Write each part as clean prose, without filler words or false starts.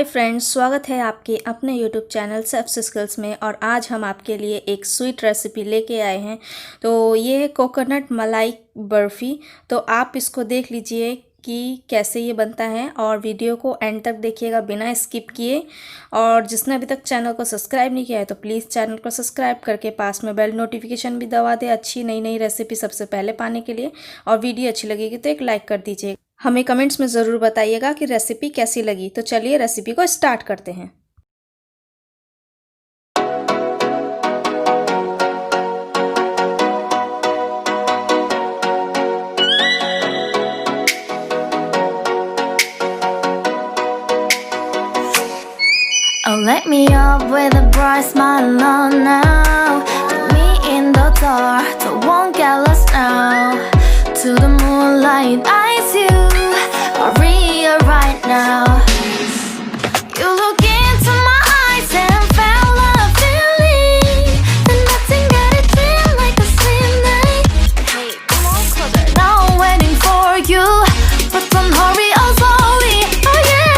Hi friends, स्वागत है आपके अपने यूट्यूब चैनल सेफ्स स्किल्स में। और आज हम आपके लिए एक स्वीट रेसिपी लेके आए हैं। तो ये है कोकोनट मलाई बर्फ़ी। तो आप इसको देख लीजिए कि कैसे ये बनता है और वीडियो को एंड तक देखिएगा बिना स्किप किए। और जिसने अभी तक चैनल को सब्सक्राइब नहीं किया है तो प्लीज़ चैनल को सब्सक्राइब करके पास में बेल नोटिफिकेशन भी दबा दे अच्छी नई नई रेसिपी सबसे पहले पाने के लिए। और वीडियो अच्छी लगेगी तो एक लाइक कर दीजिए। हमें कमेंट्स में ज़रूर बताइएगा कि रेसिपी कैसी लगी। तो चलिए रेसिपी को स्टार्ट करते हैं। Oh, let me up with a bright smile on now. Put me in the dark, so won't get lost now. To the moonlight, eyes you are real right now. You look into my eyes and felt a feeling that nothing got it feel like a slim night. Hey, come on closer. Now I'm waiting for you, but don't hurry, oh slowly. Oh yeah,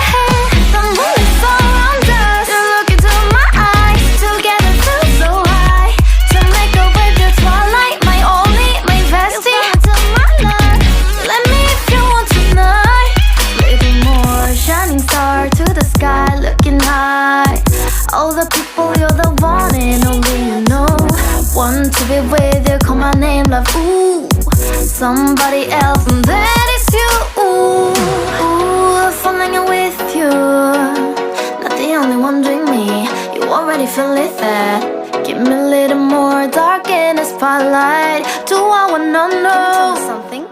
the moon is around us. You look into my eyes, together feel so high. To make a wave, the twilight, my only, my bestie. You fall into my life. Let me if you want tonight. Little more shining star to the sky, looking high. All the people, you're the one and only you know. Want to be with you, call my name, love. Ooh, somebody else, and that is you. Ooh, falling in with you. Not the only one doing me. You already feel it there. Give me a little more dark in the spotlight. Do I wanna know something?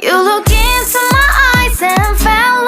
You look into my eyes and felt